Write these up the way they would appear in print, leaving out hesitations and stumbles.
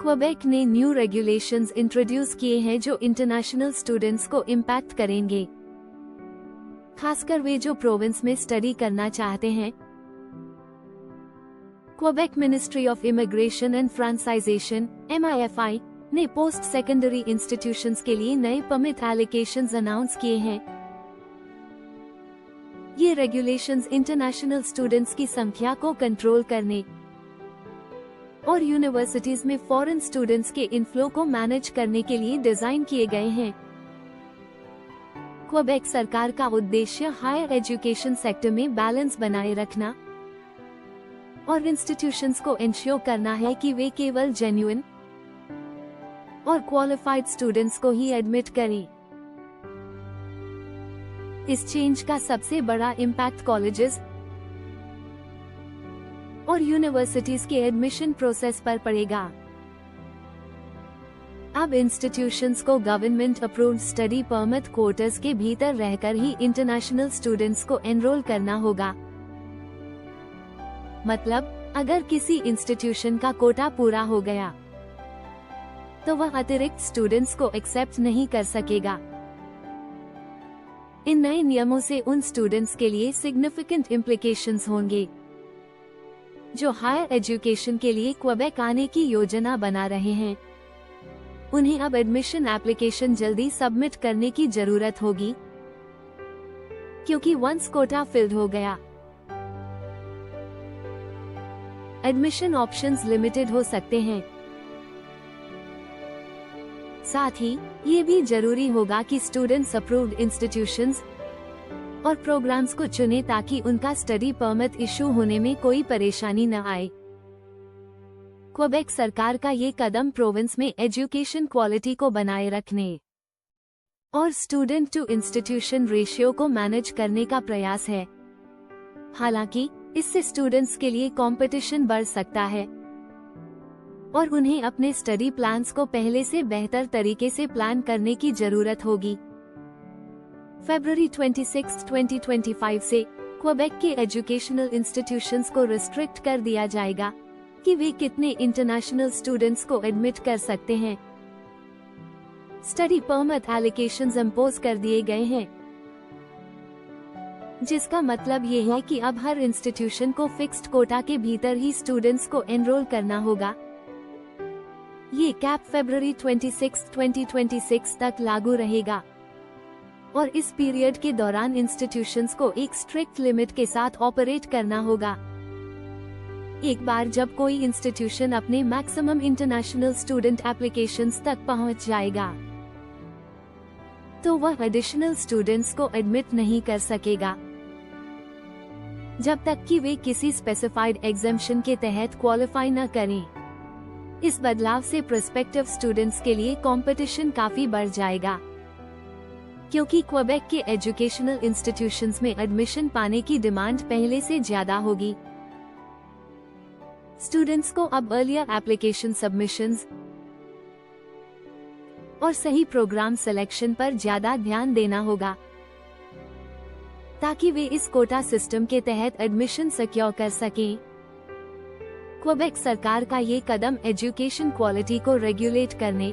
Quebec ने new regulations introduce किए हैं जो इंटरनेशनल स्टूडेंट्स को इम्पैक्ट करेंगे, खासकर वे जो प्रोविंस में स्टडी करना चाहते हैं। Quebec ministry of immigration and francization (MIFI) ने पोस्ट सेकेंडरी इंस्टीट्यूशंस के लिए नए परमिट एलोकेशंस अनाउंस किए हैं। ये रेगुलेशंस इंटरनेशनल स्टूडेंट्स की संख्या को कंट्रोल करने और यूनिवर्सिटीज में फॉरेन स्टूडेंट्स के इनफ्लो को मैनेज करने के लिए डिजाइन किए गए हैं। क्वेबेक सरकार का उद्देश्य हायर एजुकेशन सेक्टर में बैलेंस बनाए रखना और इंस्टीट्यूशंस को इंश्योर करना है कि वे केवल जेन्युइन और क्वालिफाइड स्टूडेंट्स को ही एडमिट करें। इस चेंज का सबसे बड़ा इम्पैक्ट कॉलेजेस और यूनिवर्सिटीज के एडमिशन प्रोसेस पर पड़ेगा। अब इंस्टीट्यूशंस को government approved study permit quarters के भीतर रहकर ही इंटरनेशनल स्टूडेंट्स को एनरोल करना होगा। मतलब, अगर किसी इंस्टीट्यूशन का कोटा पूरा हो गया तो वह अतिरिक्त स्टूडेंट्स को एक्सेप्ट नहीं कर सकेगा। इन नए नियमों से उन स्टूडेंट्स के लिए सिग्निफिकेंट इम्प्लीकेशंस होंगे जो हायर एजुकेशन के लिए क्वेबेक आने की योजना बना रहे हैं। उन्हें अब एडमिशन एप्लीकेशन जल्दी सबमिट करने की जरूरत होगी, क्योंकि वंस कोटा फिल्ड हो गया, एडमिशन ऑप्शंस लिमिटेड हो सकते हैं। साथ ही ये भी जरूरी होगा कि स्टूडेंट्स अप्रूव्ड इंस्टीट्यूशंस और प्रोग्राम्स को चुने ताकि उनका स्टडी परमिट इशू होने में कोई परेशानी न आए। क्वेबेक सरकार का ये कदम प्रोविंस में एजुकेशन क्वालिटी को बनाए रखने और स्टूडेंट टू इंस्टीट्यूशन रेशियो को मैनेज करने का प्रयास है। हालांकि इससे स्टूडेंट्स के लिए कंपटीशन बढ़ सकता है और उन्हें अपने स्टडी प्लान्स को पहले से बेहतर तरीके से प्लान करने की जरूरत होगी। फरवरी 26, 2025 से क्वेबेक के एजुकेशनल इंस्टीट्यूशंस को रिस्ट्रिक्ट कर दिया जाएगा कि वे कितने इंटरनेशनल स्टूडेंट्स को एडमिट कर सकते हैं। स्टडी परमिट एलोकेशंस इंपोज कर दिए गए हैं, जिसका मतलब ये है कि अब हर इंस्टीट्यूशन को फिक्स्ड कोटा के भीतर ही स्टूडेंट्स को एनरोल करना होगा। ये कैप फरवरी 26, 2026 तक लागू रहेगा और इस पीरियड के दौरान इंस्टीट्यूशंस को एक स्ट्रिक्ट लिमिट के साथ ऑपरेट करना होगा। एक बार जब कोई इंस्टीट्यूशन अपने मैक्सिमम इंटरनेशनल स्टूडेंट एप्लीकेशंस तक पहुंच जाएगा तो वह एडिशनल स्टूडेंट्स को एडमिट नहीं कर सकेगा जब तक कि वे किसी स्पेसिफाइड एग्जेम्पशन के तहत क्वालिफाई न करें। इस बदलाव से प्रोस्पेक्टिव स्टूडेंट्स के लिए कंपटीशन काफी बढ़ जाएगा, क्योंकि क्वेबेक के एजुकेशनल इंस्टीट्यूशंस में एडमिशन पाने की डिमांड पहले से ज्यादा होगी। स्टूडेंट्स को अब अर्लियर एप्लीकेशन सबमिशंस और सही प्रोग्राम सिलेक्शन पर ज्यादा ध्यान देना होगा ताकि वे इस कोटा सिस्टम के तहत एडमिशन सिक्योर कर सकें। क्वेबेक सरकार का ये कदम एजुकेशन क्वालिटी को रेगुलेट करने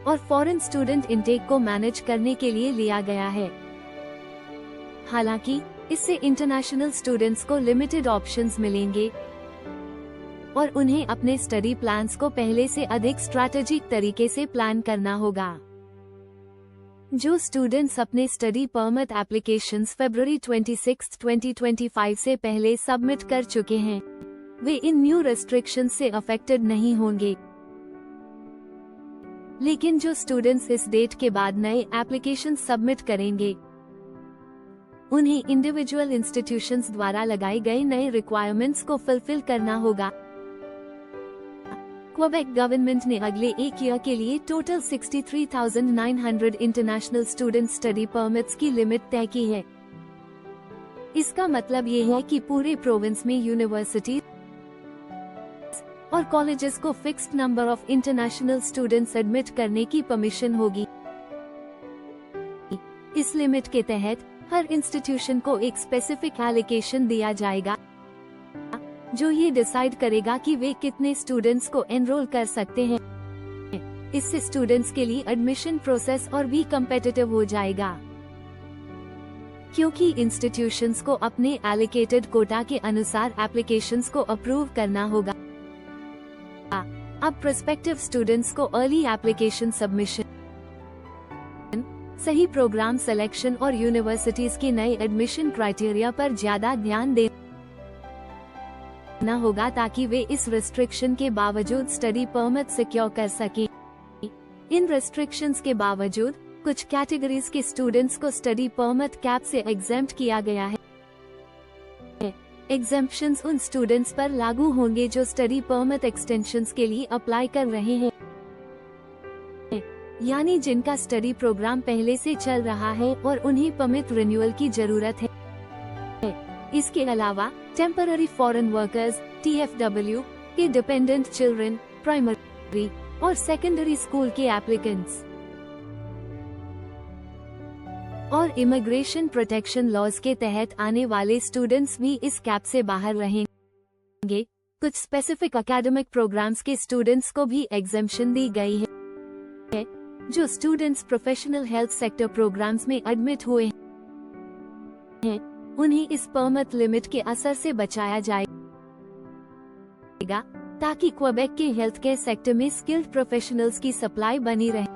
और फॉरेन स्टूडेंट इंटेक को मैनेज करने के लिए लिया गया है। हालांकि इससे इंटरनेशनल स्टूडेंट्स को लिमिटेड ऑप्शंस मिलेंगे और उन्हें अपने स्टडी प्लान्स को पहले से अधिक स्ट्रैटेजिक तरीके से प्लान करना होगा। जो स्टूडेंट्स अपने स्टडी परमिट एप्लीकेशंस फरवरी 26, 2025 से पहले सबमिट कर चुके हैं, वे इन न्यू रेस्ट्रिक्शंस से अफेक्टेड नहीं होंगे। लेकिन जो स्टूडेंट्स इस डेट के बाद नए एप्लीकेशन सबमिट करेंगे, उन्हें इंडिविजुअल इंस्टीट्यूशंस द्वारा लगाए गए नए रिक्वायरमेंट्स को फुलफिल करना होगा। क्वेबेक गवर्नमेंट ने अगले एक ईयर के लिए total 63,900 international student study permits की लिमिट तय की है। इसका मतलब ये है कि पूरे प्रोविंस में यूनिवर्सिटी और कॉलेजेस को fixed number of international students admit करने की परमिशन होगी। इस लिमिट के तहत हर इंस्टीट्यूशन को एक स्पेसिफिक एलोकेशन दिया जाएगा जो ये डिसाइड करेगा कि वे कितने स्टूडेंट्स को एनरोल कर सकते हैं। इससे स्टूडेंट्स के लिए एडमिशन प्रोसेस और भी कम्पिटिटिव हो जाएगा, क्योंकि इंस्टीट्यूशंस को अपने एलोकेटेड कोटा के अनुसार एप्लीकेशंस को अप्रूव करना होगा। अब प्रोस्पेक्टिव स्टूडेंट्स को अर्ली एप्लीकेशन सबमिशन, सही प्रोग्राम सिलेक्शन और यूनिवर्सिटीज के नए एडमिशन क्राइटेरिया पर ज्यादा ध्यान देना होगा, ताकि वे इस रिस्ट्रिक्शन के बावजूद स्टडी परमिट सिक्योर कर सकें। इन रिस्ट्रिक्शंस के बावजूद कुछ कैटेगरीज के स्टूडेंट्स को स्टडी परमिट कैप से एग्जेम्प्ट किया गया है। एग्जेम्पशंस उन स्टूडेंट्स पर लागू होंगे जो स्टडी परमिट एक्सटेंशंस के लिए अप्लाई कर रहे हैं, यानी जिनका स्टडी प्रोग्राम पहले से चल रहा है और उन्हें परमिट रिन्यूअल की जरूरत है। इसके अलावा टेम्पररी फॉरेन वर्कर्स (TFW) के डिपेंडेंट चिल्ड्रन, प्राइमरी और सेकेंडरी स्कूल के एप्लीकेंट्स और इमिग्रेशन प्रोटेक्शन लॉज के तहत आने वाले स्टूडेंट्स भी इस कैप से बाहर रहेंगे। कुछ स्पेसिफिक एकेडमिक प्रोग्राम्स के स्टूडेंट्स को भी एग्जेम्पशन दी गई है। जो students professional health sector programmes में एडमिट हुए हैं, उन्हें इस परमिट लिमिट के असर से बचाया जाएगा, ताकि क्वेबेक के हेल्थ केयर सेक्टर में स्किल्ड प्रोफेशनल्स की सप्लाई बनी रहे।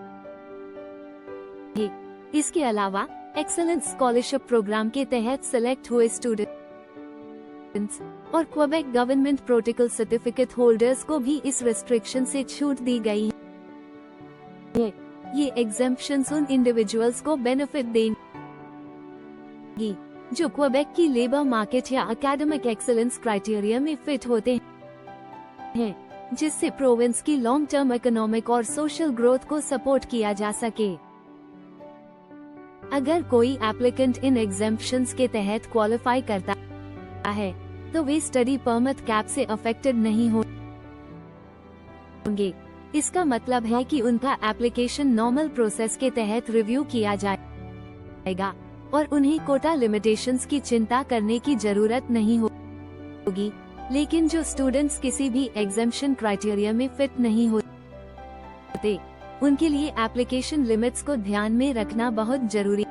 इसके अलावा एक्सेलेंस स्कॉलरशिप प्रोग्राम के तहत सिलेक्ट हुए स्टूडेंट्स और Quebec government protocol certificate holders को भी इस रिस्ट्रिक्शन से छूट दी गई है। ये एग्जेम्पशंस उन इंडिविजुअल्स को बेनिफिट देंगी जो क्वेबेक की लेबर मार्केट या एकेडमिक एक्सेलेंस क्राइटेरिया में फिट होते हैं, जिससे प्रोविंस की लॉन्ग टर्म इकोनॉमिक और सोशल ग्रोथ को सपोर्ट किया जा सके। अगर कोई एप्लीकेंट इन एग्जेम्पशंस के तहत क्वालिफाई करता है, तो वे स्टडी परमिट कैप से अफेक्टेड नहीं होंगे। इसका मतलब है कि उनका एप्लीकेशन नॉर्मल प्रोसेस के तहत रिव्यू किया जाएगा और उन्हें कोटा लिमिटेशंस की चिंता करने की जरूरत नहीं होगी। लेकिन जो स्टूडेंट्स किसी भी एग्जेम्पशन क्राइटेरिया में फिट नहीं होते, उनके लिए एप्लीकेशन लिमिट्स को ध्यान में रखना बहुत जरूरी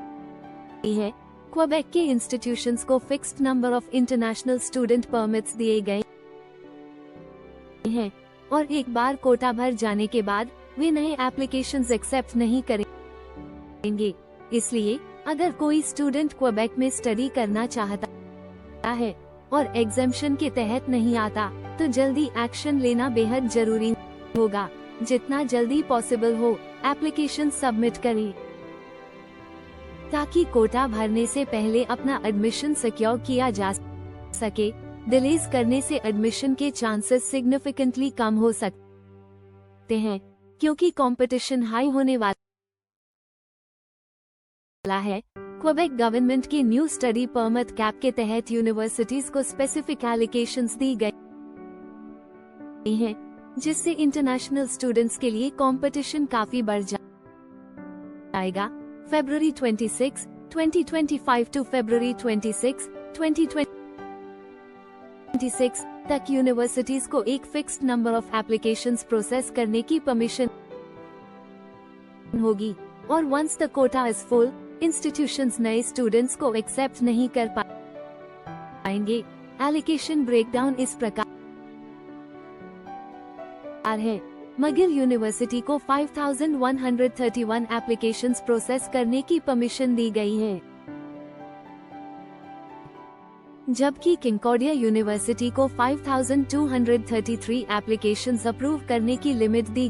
है। क्वेबेक के इंस्टीट्यूशंस को fixed number of international student permits दिए गए हैं और एक बार कोटा भर जाने के बाद वे नए एप्लीकेशंस एक्सेप्ट नहीं करेंगे। इसलिए अगर कोई स्टूडेंट क्वेबेक में स्टडी करना चाहता है और एग्जेम्पशन के तहत नहीं आता, तो जल्दी एक्शन लेना बेहद जरूरी होगा। जितना जल्दी पॉसिबल हो एप्लीकेशन सबमिट करें, ताकि कोटा भरने से पहले अपना एडमिशन सिक्योर किया जा सके। डिलेज करने से एडमिशन के चांसेस सिग्निफिकेंटली कम हो सकते हैं, क्योंकि कंपटीशन हाई होने वाला है। क्वेबेक गवर्नमेंट के न्यू स्टडी परमिट कैप के तहत यूनिवर्सिटीज को स्पेसिफिक एलोकेशंस दी गई हैं, जिससे इंटरनेशनल स्टूडेंट्स के लिए कंपटीशन काफी बढ़ जाएगा। February 26, 2025 to February 26, 2026 तक यूनिवर्सिटीज को एक fixed number of applications process करने की परमिशन होगी और once the quota is full, institutions नए स्टूडेंट्स को एक्सेप्ट नहीं कर पाएंगे। एलोकेशन ब्रेकडाउन इस प्रकार है। मगिल यूनिवर्सिटी को 5131 एप्लीकेशंस प्रोसेस करने की परमिशन दी गई है, जबकि किंकॉर्डिया यूनिवर्सिटी को 5233 एप्लीकेशंस अप्रूव करने की लिमिट दी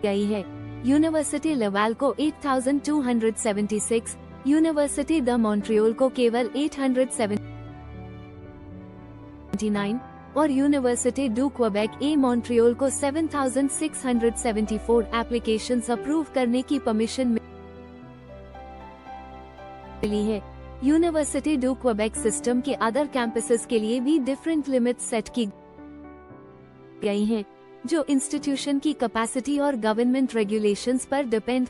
गई है। यूनिवर्सिटी लेवल को 8276, यूनिवर्सिटी द मॉन्ट्रियल को केवल 879 और university do Quebec A Montreal को 7674 एप्लीकेशंस अप्रूव करने की परमिशन मिली है। यूनिवर्सिटी डू क्वेबेक सिस्टम के अदर कैंपसेस के लिए भी डिफरेंट लिमिट सेट की गई हैं, जो इंस्टीट्यूशन की कैपेसिटी और गवर्नमेंट रेगुलेशंस पर डिपेंड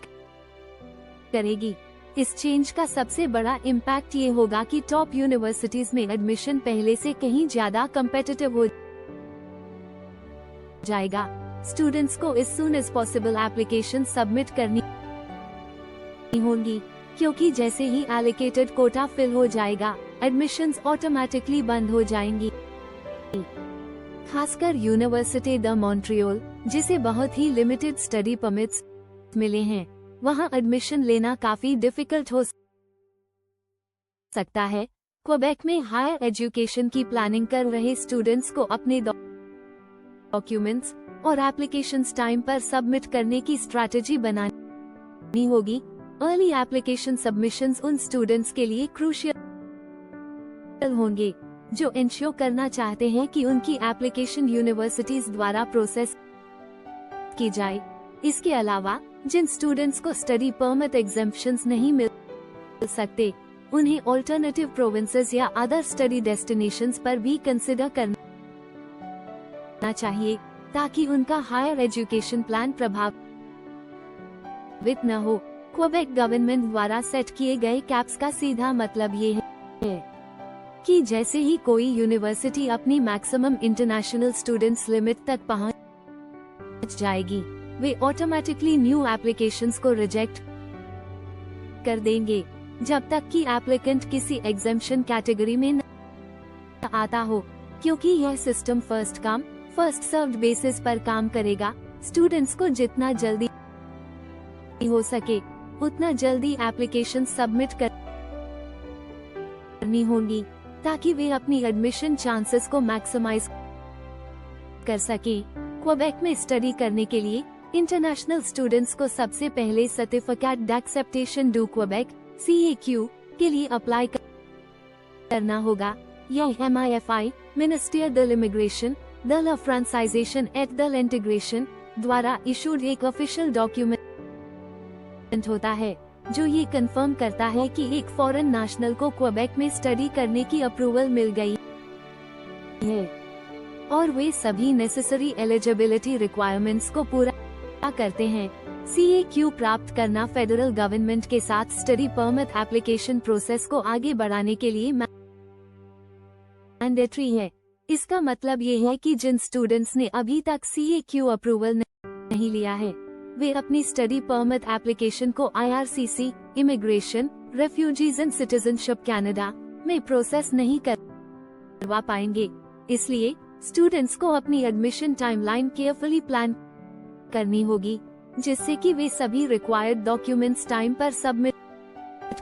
करेगी। इस चेंज का सबसे बड़ा इम्पैक्ट ये होगा कि टॉप यूनिवर्सिटीज में एडमिशन पहले से कहीं ज्यादा कम्पिटिटिव हो जाएगा। स्टूडेंट्स को as soon as possible application submit करनी होंगी, क्योंकि जैसे ही एलोकेटेड कोटा फिल हो जाएगा, एडमिशंस ऑटोमेटिकली बंद हो जाएंगी। खासकर यूनिवर्सिटी द मॉन्ट्रियल, जिसे बहुत ही लिमिटेड स्टडी परमिट्स मिले हैं, वहां एडमिशन लेना काफी डिफिकल्ट हो सकता है। क्वेबेक में हायर एजुकेशन की प्लानिंग कर रहे स्टूडेंट्स को अपने डॉक्यूमेंट्स और एप्लीकेशंस टाइम पर सबमिट करने की स्ट्रैटेजी बनानी होगी। अर्ली एप्लीकेशन सबमिशंस उन स्टूडेंट्स के लिए क्रूशियल होंगे जो इंश्योर करना चाहते हैं कि उनकी एप्लीकेशन यूनिवर्सिटीज द्वारा प्रोसेस की जाए। इसके अलावा जिन स्टूडेंट्स को स्टडी परमिट एग्जेम्पशंस नहीं मिल सकते, उन्हें ऑल्टरनेटिव प्रोविंसेस या अदर स्टडी डेस्टिनेशंस पर भी कंसिडर करना चाहिए, ताकि उनका हायर एजुकेशन प्लान प्रभावित न हो। क्वेबेक गवर्नमेंट द्वारा सेट किए गए कैप्स का सीधा मतलब ये है कि जैसे ही कोई यूनिवर्सिटी अपनी मैक्सिमम इंटरनेशनल स्टूडेंट्स लिमिट तक पहुंच जाएगी, वे ऑटोमेटिकली न्यू एप्लीकेशंस को रिजेक्ट कर देंगे, जब तक कि एप्लीकेंट किसी एग्जेम्पशन कैटेगरी में न आता हो, क्योंकि यह system first come first served basis पर काम करेगा। स्टूडेंट्स को जितना जल्दी हो सके उतना जल्दी एप्लीकेशन सबमिट करनी होंगी, ताकि वे अपनी एडमिशन चांसेस को मैक्सिमाइज कर सके। क्वेबेक में स्टडी करने के लिए इंटरनेशनल स्टूडेंट्स को सबसे पहले certificate d'Acceptation du Québec (CAQ) के लिए अप्लाई करना होगा। यह MIFI ministry de l'immigration, de la franchisation et de l'intégration द्वारा इशूड एक ऑफिशियल डॉक्यूमेंट होता है, जो ये कंफर्म करता है कि एक फॉरेन नेशनल को क्वेबेक में स्टडी करने की अप्रूवल मिल गई है और वे सभी नेसेसरी एलिजिबिलिटी रिक्वायरमेंट्स को पूरा करते हैं। CAQ प्राप्त करना फेडरल गवर्नमेंट के साथ स्टडी परमिट एप्लीकेशन प्रोसेस को आगे बढ़ाने के लिए मैंडेटरी है। इसका मतलब ये है कि जिन स्टूडेंट्स ने अभी तक CAQ अप्रूवल नहीं लिया है, वे अपनी स्टडी परमिट एप्लीकेशन को IRCC immigration, refugees and citizenship Canada में प्रोसेस नहीं करवा पाएंगे। इसलिए स्टूडेंट्स को अपनी एडमिशन टाइमलाइन केयरफुली प्लान करनी होगी, जिससे कि वे सभी रिक्वायर्ड डॉक्यूमेंट्स टाइम पर सबमिट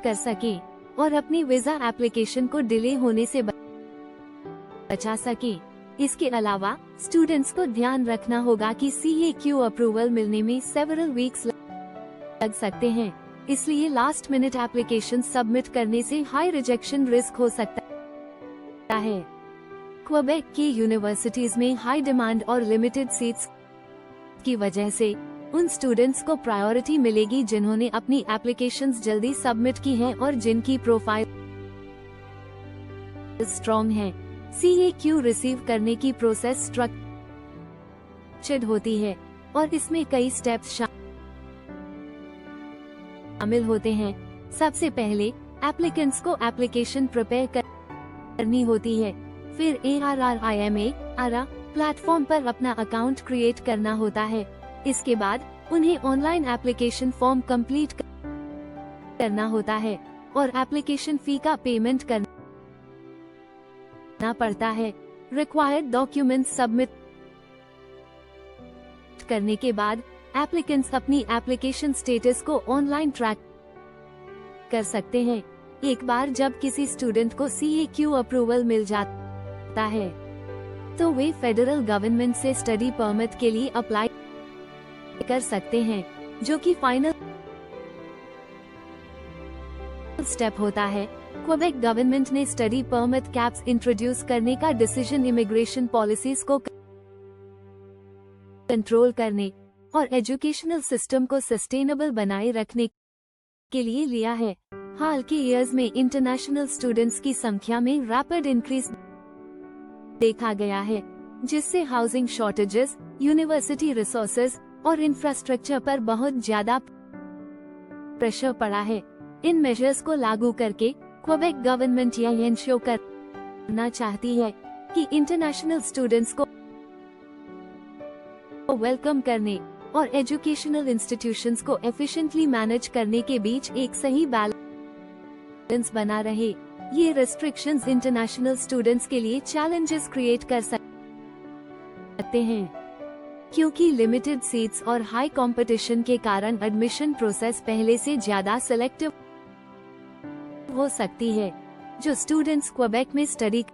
कर सकें और अपनी वीजा एप्लीकेशन को डिले होने से बचा सकें। इसके अलावा स्टूडेंट्स को ध्यान रखना होगा कि CAQ अप्रूवल मिलने में सेवरल वीक्स लग सकते हैं, इसलिए लास्ट मिनट एप्लीकेशन सबमिट करने से हाई रिजेक्शन रिस्क हो सकता है। क्वेबेक की यूनिवर्सिटीज में हाई डिमांड और लिमिटेड सीट्स की वजह से उन स्टूडेंट्स को प्रायोरिटी मिलेगी जिन्होंने अपनी एप्लीकेशंस जल्दी सबमिट की हैं और जिनकी प्रोफाइल स्ट्रॉन्ग है। CAQ रिसीव करने की प्रोसेस स्ट्रक्चर्ड होती है और इसमें कई स्टेप्स शामिल होते हैं। सबसे पहले एप्लीकेंट्स को एप्लीकेशन प्रिपेयर करनी होती है, फिर ARRIMA प्लेटफॉर्म पर अपना अकाउंट क्रिएट करना होता है। इसके बाद उन्हें ऑनलाइन एप्लीकेशन फॉर्म कंप्लीट करना होता है और एप्लीकेशन फी का पेमेंट करना पड़ता है। रिक्वायर्ड डॉक्यूमेंट्स सबमिट करने के बाद एप्लीकेंट्स अपनी एप्लीकेशन स्टेटस को ऑनलाइन ट्रैक कर सकते हैं। एक बार जब किसी स्टूडेंट को CAQ अप्रूवल मिल जाता है, तो वे फेडरल गवर्नमेंट से स्टडी परमिट के लिए अप्लाई कर सकते हैं, जो कि फाइनल स्टेप होता है। क्वेबेक गवर्नमेंट ने स्टडी परमिट कैप्स इंट्रोड्यूस करने का डिसीजन इमिग्रेशन पॉलिसीज को कंट्रोल करने और एजुकेशनल सिस्टम को सस्टेनेबल बनाए रखने के लिए लिया है। हाल के ईयर्स में इंटरनेशनल स्टूडेंट्स की संख्या में रैपिड इंक्रीज देखा गया है, जिससे हाउसिंग शॉर्टेजेस, यूनिवर्सिटी रिसोर्सेज और इंफ्रास्ट्रक्चर पर बहुत ज्यादा प्रेशर पड़ा है। इन मेजर्स को लागू करके क्वेबेक गवर्नमेंट यह इंश्योर करना चाहती है कि इंटरनेशनल स्टूडेंट्स को वेलकम करने और एजुकेशनल इंस्टीट्यूशंस को एफिशिएंटली मैनेज करने के बीच एक सही बैलेंस बना रहे। ये रेस्ट्रिक्शंस इंटरनेशनल स्टूडेंट्स के लिए चैलेंजेस क्रिएट कर सकते हैं, क्योंकि लिमिटेड सीट्स और हाई कंपटीशन के कारण एडमिशन प्रोसेस पहले से ज्यादा सिलेक्टिव हो सकती है। जो स्टूडेंट्स क्वेबेक में स्टडी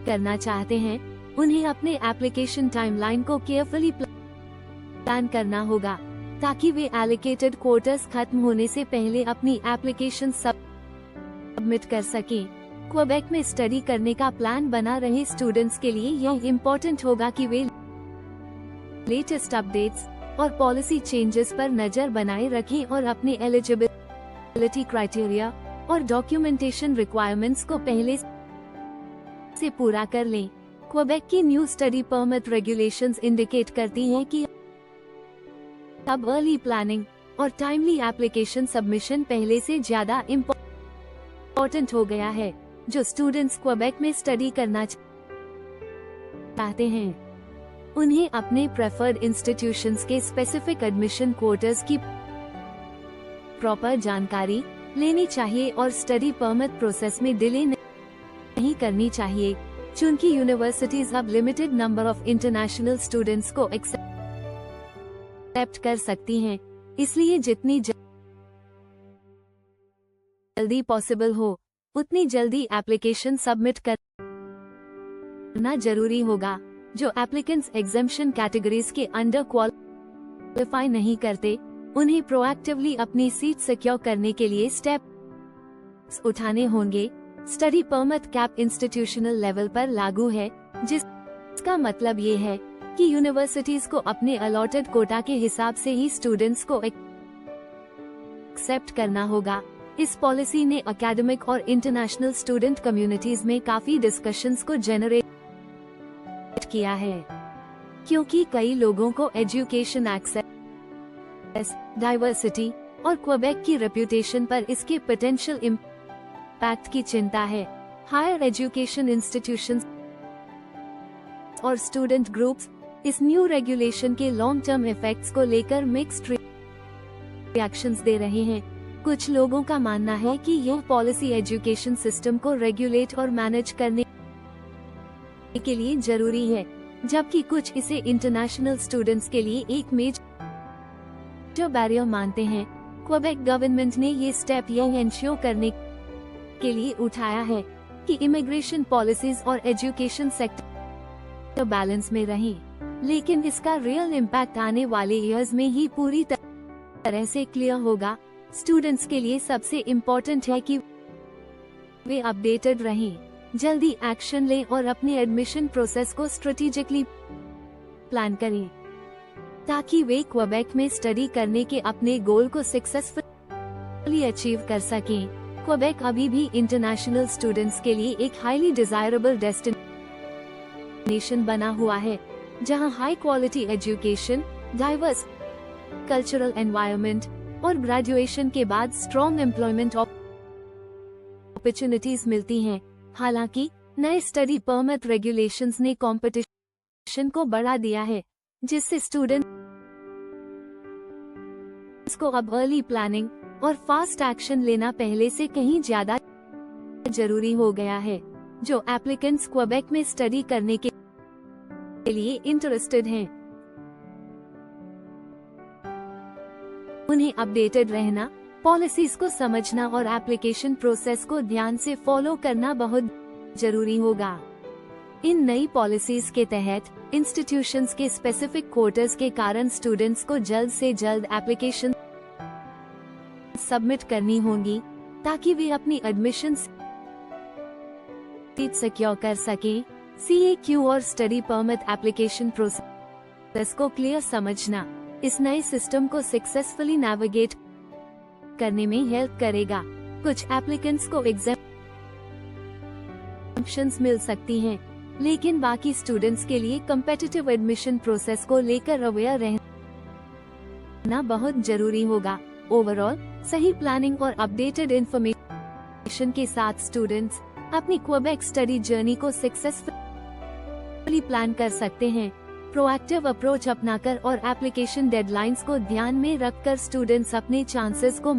करना चाहते हैं, उन्हें अपने एप्लीकेशन टाइमलाइन को केयरफुली प्लान करना होगा ताकि वे एलोकेटेड क्वार्टर्स खत्म होने से पहले अपनी एप्लीकेशन सबमिट कर सकें। क्वेबेक में स्टडी करने का प्लान बना रहे स्टूडेंट्स के लिए यह इम्पोर्टेंट होगा कि वे लेटेस्ट अपडेट्स और पॉलिसी चेंजेस पर नजर बनाए रखें और अपने एलिजिबिलिटी क्राइटेरिया और डॉक्यूमेंटेशन रिक्वायरमेंट्स को पहले से पूरा कर लें। क्वेबेक की new study permit regulations indicate करती हैं कि अब अर्ली प्लानिंग और टाइमली एप्लीकेशन सबमिशन पहले से ज्यादा इम्पोर्टेंट हो गया है। जो स्टूडेंट्स क्वेबेक में स्टडी करना चाहते हैं, उन्हें अपने प्रेफर्ड इंस्टीट्यूशंस के स्पेसिफिक एडमिशन क्वार्टर्स की प्रॉपर जानकारी लेनी चाहिए और स्टडी परमिट प्रोसेस में डिले नहीं करनी चाहिए, चूंकि यूनिवर्सिटीज अब limited number of international students को एक्सेप्ट कर सकती हैं। इसलिए जितनी जल्दी पॉसिबल हो उतनी जल्दी एप्लीकेशन सबमिट करना जरूरी होगा। जो एप्लीकेंट्स एग्जेम्पशन कैटेगरीज के अंडर क्वालिफाई नहीं करते, उन्हें प्रोएक्टिवली अपनी सीट सिक्योर करने के लिए स्टेप्स उठाने होंगे। Study permit cap institutional level पर लागू है, जिसका मतलब ये है कि यूनिवर्सिटीज को अपने अलॉटेड कोटा के हिसाब से ही स्टूडेंट्स को एक्सेप्ट करना होगा। इस पॉलिसी ने एकेडमिक और इंटरनेशनल स्टूडेंट कम्युनिटीज में काफी डिस्कशंस को जनरेट किया है, क्योंकि कई लोगों को एजुकेशन एक्सेस, डाइवर्सिटी और क्वेबेक की रेपुटेशन पर इसके पोटेंशियल इम्पैक्ट की चिंता है। हायर एजुकेशन इंस्टीट्यूशंस और स्टूडेंट ग्रुप्स इस न्यू रेगुलेशन के लॉन्ग टर्म इफेक्ट्स को लेकर मिक्स्ड रिएक्शंस दे रहे हैं। कुछ लोगों का मानना है कि यह पॉलिसी एजुकेशन सिस्टम को रेगुलेट और मैनेज करने के लिए जरूरी है, जबकि कुछ इसे इंटरनेशनल स्टूडेंट्स के लिए एक मेजर बैरियर मानते हैं। क्वेबेक गवर्नमेंट ने ये स्टेप यह इंश्योर करने के लिए उठाया है कि इमिग्रेशन पॉलिसीज और एजुकेशन सेक्टर बैलेंस में रहें, लेकिन इसका रियल इम्पैक्ट आने वाले ईयर्स में ही पूरी तरह से क्लियर होगा। स्टूडेंट्स के लिए सबसे इम्पोर्टेंट है कि वे अपडेटेड रहें, जल्दी एक्शन लें और अपने एडमिशन प्रोसेस को स्ट्रेटेजिकली प्लान करें, ताकि वे क्वेबेक में स्टडी करने के अपने गोल को सक्सेसफुली अचीव कर सकें। क्वेबेक अभी भी इंटरनेशनल स्टूडेंट्स के लिए एक हाईली डिजायरेबल डेस्टिनेशन बना हुआ है, जहां high quality education, diverse cultural environment और ग्रेजुएशन के बाद स्ट्रॉन्ग एम्प्लॉयमेंट अपॉर्चुनिटीज मिलती हैं। हालांकि नए स्टडी परमिट रेगुलेशंस ने कंपटीशन को बढ़ा दिया है, जिससे स्टूडेंट्स को अब अर्ली प्लानिंग और फास्ट एक्शन लेना पहले से कहीं ज्यादा जरूरी हो गया है। जो एप्लीकेंट्स क्वेबेक में स्टडी करने के लिए इंटरेस्टेड हैं, उन्हें अपडेटेड रहना, पॉलिसीज को समझना और एप्लीकेशन प्रोसेस को ध्यान से फॉलो करना बहुत जरूरी होगा। इन नई पॉलिसीज के तहत इंस्टीट्यूशंस के स्पेसिफिक क्वार्टर्स के कारण स्टूडेंट्स को जल्द से जल्द एप्लीकेशन सबमिट करनी होंगी, ताकि वे अपनी एडमिशन सीट सिक्योर कर सकें। CAQ और स्टडी परमिट एप्लीकेशन प्रोसेस को क्लियर समझना इस नए सिस्टम को सक्सेसफुली नेविगेट करने में हेल्प करेगा। कुछ एप्लीकेंट्स को एग्जेम्पशंस मिल सकती हैं, लेकिन बाकी स्टूडेंट्स के लिए कम्पिटिटिव एडमिशन प्रोसेस को लेकर अवेयर रहना बहुत जरूरी होगा। ओवरऑल सही प्लानिंग और अपडेटेड इंफॉर्मेशन के साथ स्टूडेंट्स अपनी क्वेबेक स्टडी जर्नी को सक्सेसफुली प्लान कर सकते हैं। प्रोएक्टिव अप्रोच अपनाकर और एप्लीकेशन डेडलाइंस को ध्यान में रखकर स्टूडेंट्स अपने चांसेस को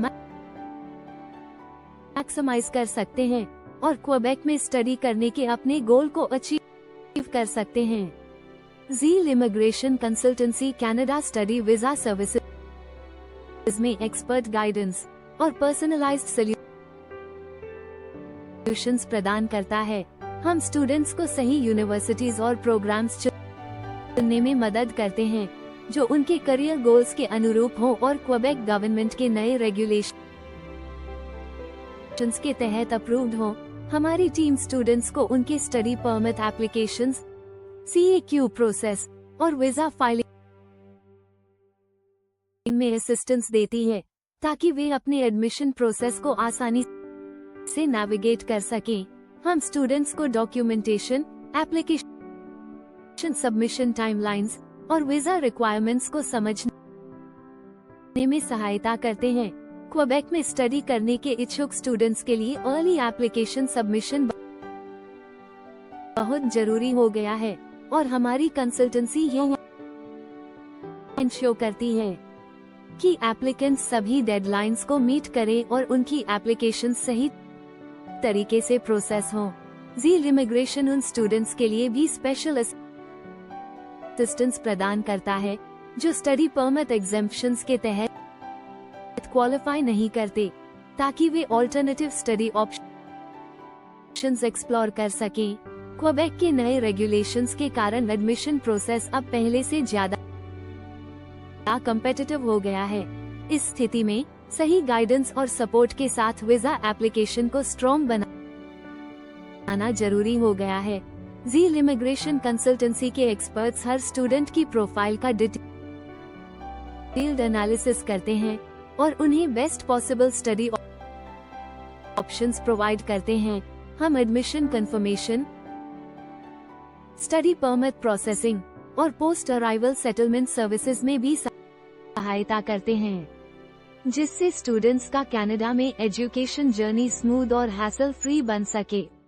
मैक्सिमाइज कर सकते हैं और क्वेबेक में स्टडी करने के अपने गोल को अचीव कर सकते हैं। Zeal immigration consultancy Canada study visa services में एक्सपर्ट गाइडेंस और पर्सनलाइज्ड सॉल्यूशंस प्रदान करता है। हम स्टूडेंट्स को सही यूनिवर्सिटीज और प्रोग्राम्स चुनने में मदद करते हैं जो उनके करियर गोल्स के अनुरूप हो और क्वेबेक गवर्नमेंट के नए रेगुलेशंस के तहत अप्रूव्ड हो। हमारी टीम स्टूडेंट्स को उनके study permit applications, CAQ process और वीजा फाइलिंग में असिस्टेंस देती है ताकि वे अपने एडमिशन प्रोसेस को आसानी से नेविगेट कर सकें। हम स्टूडेंट्स को डॉक्यूमेंटेशन, एप्लीकेशन सबमिशन टाइमलाइंस और वीजा रिक्वायरमेंट्स को समझने में सहायता करते हैं। क्वेबेक में स्टडी करने के इच्छुक स्टूडेंट्स के लिए अर्ली एप्लीकेशन सबमिशन बहुत जरूरी हो गया है और हमारी कंसल्टेंसी यह इंश्योर करती है कि एप्लीकेंट्स सभी डेडलाइंस को मीट करें और उनकी एप्लीकेशन सही तरीके से प्रोसेस हो। ज़ील इमिग्रेशन उन स्टूडेंट्स के लिए भी स्पेशल असिस्टेंस प्रदान करता है जो स्टडी परमिट एग्जेम्पशंस के तहत क्वालिफाई नहीं करते, ताकि वे ऑल्टरनेटिव स्टडी ऑप्शंस एक्सप्लोर कर सकें। क्वेबेक के नए रेगुलेशंस के कारण एडमिशन प्रोसेस अब पहले से ज्यादा कम्पिटिटिव हो गया है। इस स्थिति में सही गाइडेंस और सपोर्ट के साथ वीजा एप्लीकेशन को स्ट्रॉन्ग बनाना जरूरी हो गया है। ज़ील इमिग्रेशन कंसल्टेंसी के एक्सपर्ट्स हर स्टूडेंट की प्रोफाइल का डिटेल्ड एनालिसिस करते हैं और उन्हें best possible study options provide करते हैं। हम admission confirmation, study permit processing और पोस्ट अराइवल सेटलमेंट सर्विसेज में भी सहायता करते हैं, जिससे स्टूडेंट्स का कनाडा में एजुकेशन जर्नी स्मूथ और हैसल फ्री बन सके।